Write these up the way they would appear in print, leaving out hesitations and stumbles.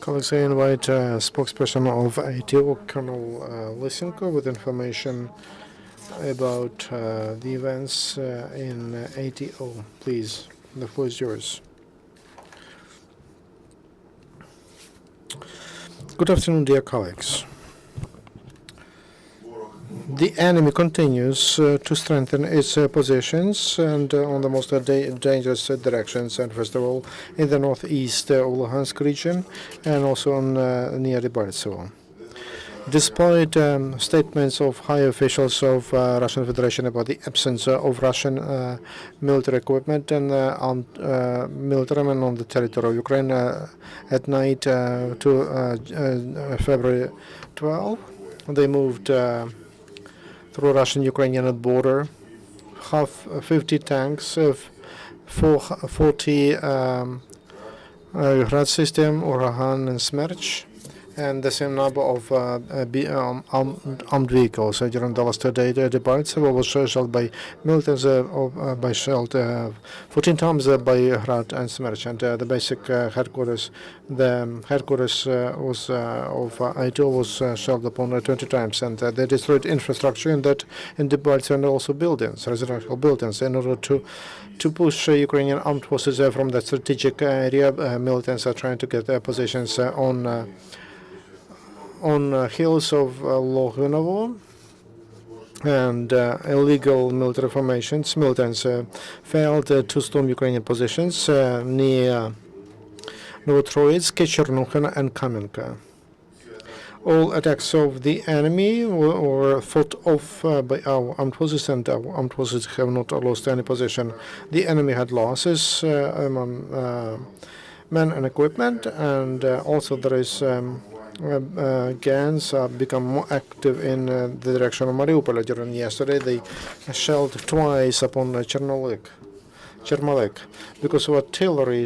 Colleagues, I invite spokesperson of ATO, Colonel Lysenko, with information about the events in ATO. Please, the floor is yours. Good afternoon, dear colleagues. The enemy continues to strengthen its positions and on the most dangerous directions, and first of all in the northeast of Luhansk region and also on near Debaltsevo. Despite statements of high officials of Russian Federation about the absence of Russian military equipment and military men on the territory of Ukraine at night to February 12, they moved through Russian-Ukrainian border, 50 tanks, 40 Grad system, Uragan and Smerch, and the same number of armed vehicles. During the last day, the Debaltsevo was shelled by militants, by shelled 14 times by Grad and Smerch, and the basic headquarters, the headquarters was of ITO was shelled upon 20 times, and they destroyed infrastructure in Debaltsevo and also buildings, residential buildings, in order to push Ukrainian armed forces from that strategic area. Militants are trying to get their positions on hills of Loghinovo, and illegal military formations. Militants failed to storm Ukrainian positions near Novotroitsk, Chernuhin, and Kamenka. All attacks of the enemy were fought off by our armed forces, and our armed forces have not lost any position. The enemy had losses among men and equipment, and also there is gangs become more active in the direction of Mariupol. During yesterday, they shelled twice upon Chermalek. Because of artillery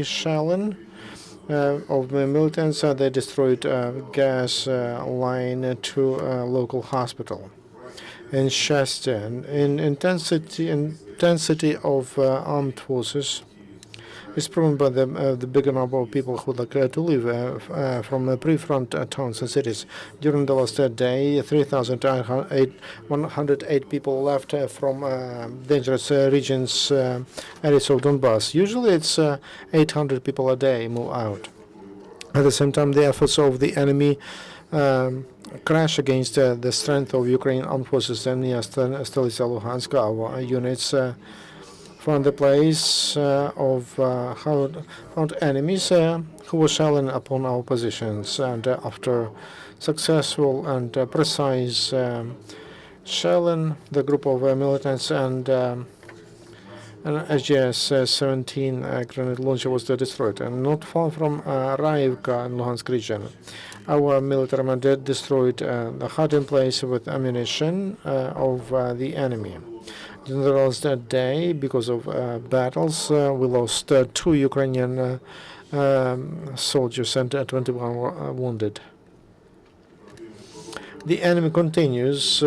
shelling of the militants, they destroyed gas line to a local hospital in Shastin. In intensity of armed forces is proven by the bigger number of people who would like to leave from pre-front towns and cities. During the last day, 3,108 people left from dangerous regions, areas of Donbass. Usually it's 800 people a day move out. At the same time, the efforts of the enemy crash against the strength of Ukrainian armed forces and near Stolitsa Luhansk. Our units found the place found enemies who were shelling upon our positions, and after successful and precise shelling, the group of militants and an SGS-17 grenade launcher was destroyed. And not far from Raivka in Luhansk region, our military men destroyed the hiding place with ammunition of the enemy. During the last day, because of battles, we lost 2 Ukrainian soldiers and 21 were wounded. The enemy continues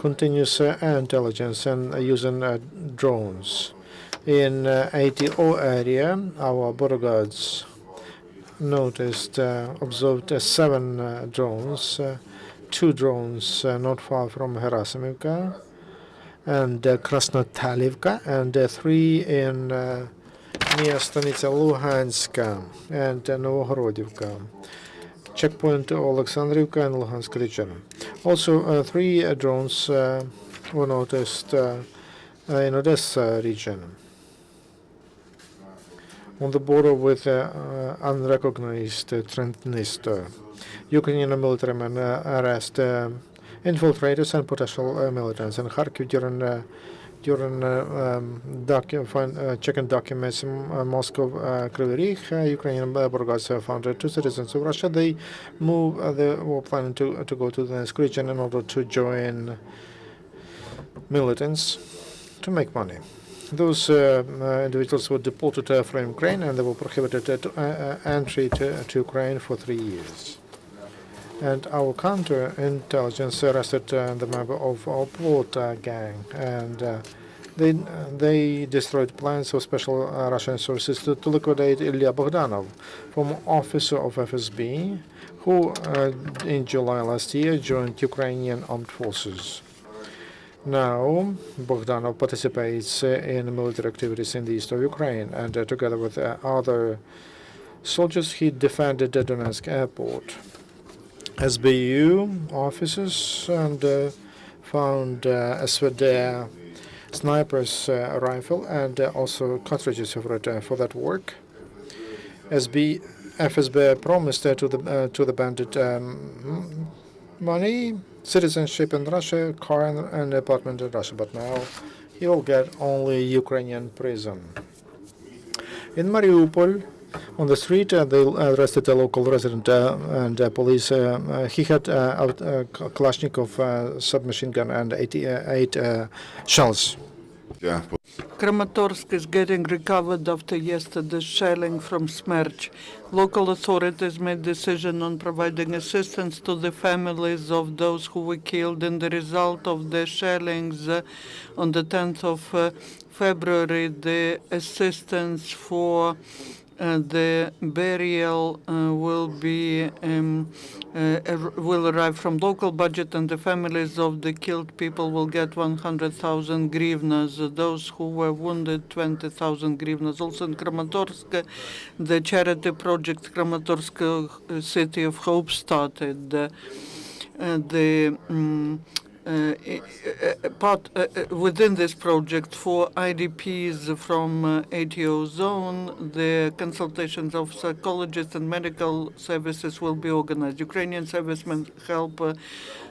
intelligence and using drones. In ATO area, our border guards observed 7 drones, 2 drones not far from Gerasimivka and Krasnotalivka, and 3 in near Stanitsa Luhanska and Novohorodivka, checkpoint Alexandrivka and Luhansk region. Also, 3 drones were noticed in Odessa region, on the border with unrecognized Transnistria. Ukrainian military men arrest infiltrators and potential militants. In Kharkiv, during checking documents in Moscow, Kryvyi Rih, Ukrainian border guards found 2 citizens of Russia. They were planning to go to the next region in order to join militants to make money. Those individuals were deported from Ukraine, and they were prohibited entry to Ukraine for 3 years. And our counterintelligence arrested the member of our plot gang, and They destroyed plans of special Russian sources to liquidate Ilya Bogdanov, former officer of FSB, who in July last year joined Ukrainian armed forces. Now, Bogdanov participates in military activities in the east of Ukraine, and together with other soldiers, he defended the Donetsk airport. SBU officers and found a SVD sniper's rifle and also cartridges for that work. FSB promised to the bandit money, citizenship in Russia, car and apartment in Russia, but now he will get only Ukrainian prison. In Mariupol, on the street, they arrested a local resident and police. He had a Kalashnikov submachine gun and 88 shells. Yeah. Kramatorsk is getting recovered after yesterday's shelling from Smerch. Local authorities made decision on providing assistance to the families of those who were killed in the result of the shellings on the 10th of February. The assistance for the burial will arrive from local budget, and the families of the killed people will get 100,000 hryvnias. Those who were wounded, 20,000 hryvnias. Also in Kramatorsk, the charity project Kramatorsk City of Hope started. Within this project for IDPs from ATO zone, the consultations of psychologists and medical services will be organized. Ukrainian servicemen help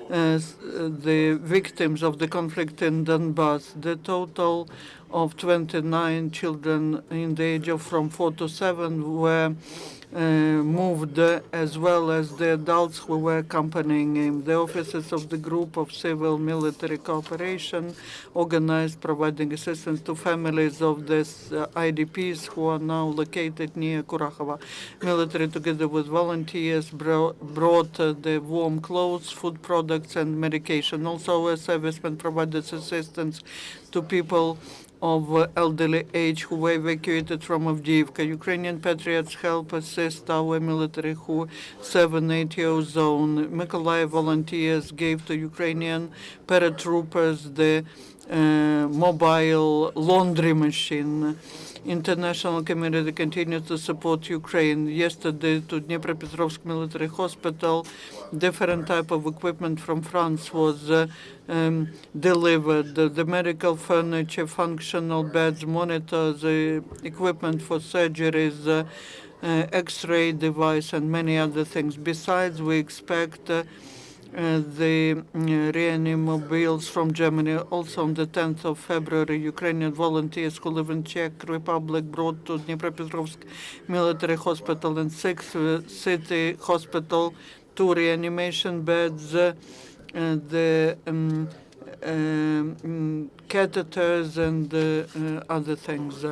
the victims of the conflict in Donbass. The total of 29 children in the age of from 4 to 7 were moved, as well as the adults who were accompanying him. The officers of the group of civil-military cooperation organized providing assistance to families of these IDPs who are now located near Kurakhova. Military, together with volunteers, brought the warm clothes, food products, and medication. Also, our servicemen provided assistance to people of elderly age who were evacuated from Avdiivka. Ukrainian patriots help assist our military who serve in ATO zone. Mykolaiv volunteers gave to Ukrainian paratroopers the mobile laundry machine. International community continues to support Ukraine. Yesterday, to Dnipropetrovsk Military Hospital, different type of equipment from France was delivered. The medical furniture, functional beds, monitors, equipment for surgeries, X-ray device, and many other things. Besides, we expect the reanimobiles from Germany. Also on the 10th of February, Ukrainian volunteers who live in Czech Republic brought to Dnipropetrovsk Military Hospital and 6th City Hospital 2 reanimation beds, the catheters and other things.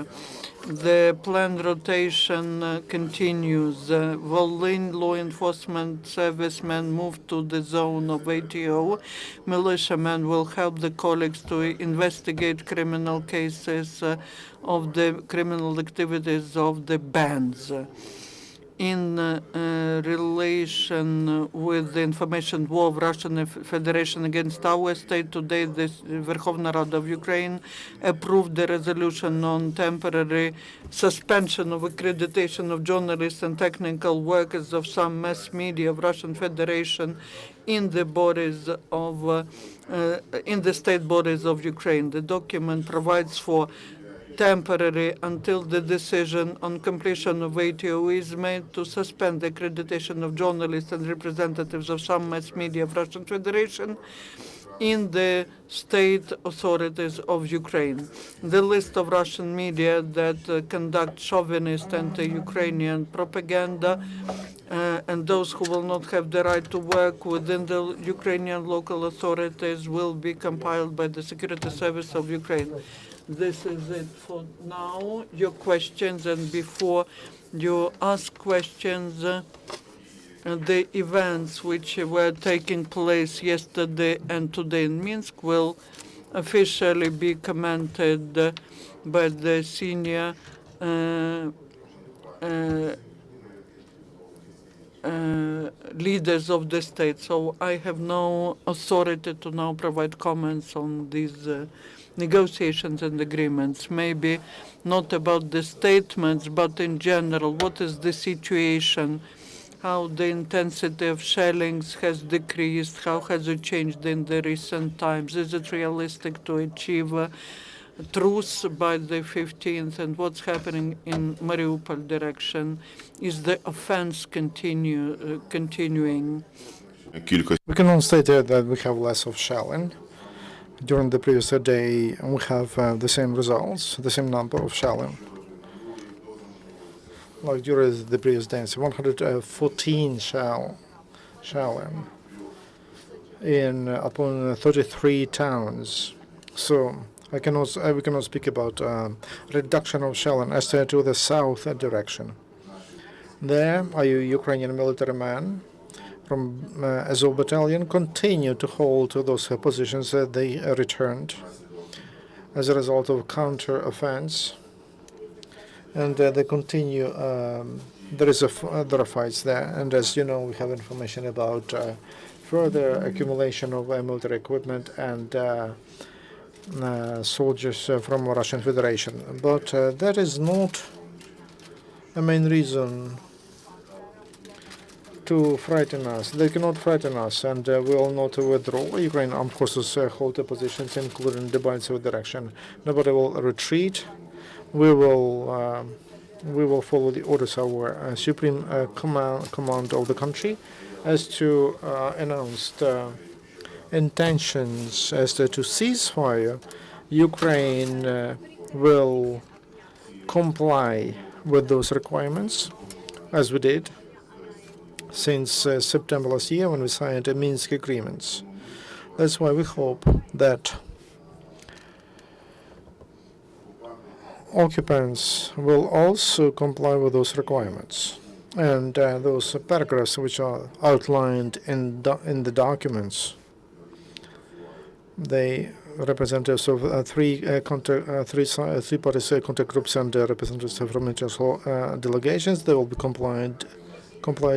The planned rotation continues. Volyn law enforcement servicemen moved to the zone of ATO. Militiamen will help the colleagues to investigate criminal cases of the criminal activities of the bands. In relation with the information war of Russian Federation against our state, today the Verkhovna Rada of Ukraine approved the resolution on temporary suspension of accreditation of journalists and technical workers of some mass media of Russian Federation in the bodies of in the state bodies of Ukraine. The document provides for temporary until the decision on completion of ATO is made to suspend the accreditation of journalists and representatives of some mass media of Russian Federation in the state authorities of Ukraine. The list of Russian media that conduct chauvinist anti-Ukrainian propaganda and those who will not have the right to work within the Ukrainian local authorities will be compiled by the Security Service of Ukraine. This is it for now. Your questions, and before you ask questions, the events which were taking place yesterday and today in Minsk will officially be commented by the senior leaders of the state. So I have no authority to now provide comments on these negotiations and agreements. Maybe not about the statements, but in general, what is the situation? How the intensity of shellings has decreased? How has it changed in the recent times? Is it realistic to achieve truce by the 15th? And what's happening in Mariupol direction? Is the offense continuing? We can all state that we have less of shelling. During the previous day, we have the same results, the same number of shelling. Like during the previous days, 114 shelling in upon 33 towns. So we cannot speak about reduction of shelling as to the south direction. There, a Ukrainian military men from Azov battalion continue to hold to those positions that they returned as a result of counter-offense, and they continue. There are fights there, and as you know, we have information about further accumulation of military equipment and soldiers from Russian Federation. But that is not a main reason to frighten us. They cannot frighten us, and we will not withdraw. Ukraine armed forces hold the positions, including the Baltic direction. Nobody will retreat. We will follow the orders of our supreme command of the country as to announced intentions as to ceasefire. Ukraine will comply with those requirements, as we did since September last year when we signed the Minsk agreements. That's why we hope that occupants will also comply with those requirements. And those paragraphs which are outlined in the documents, they representatives of three parties contact groups and representatives from international delegations, they will be complied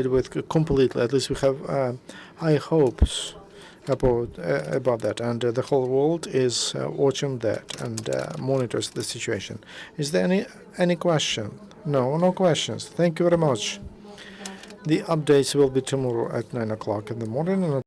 with completely. At least we have high hopes about that, and the whole world is watching that and monitors the situation. Is there any question? No questions. Thank you very much. The updates will be tomorrow at 9 o'clock in the morning. And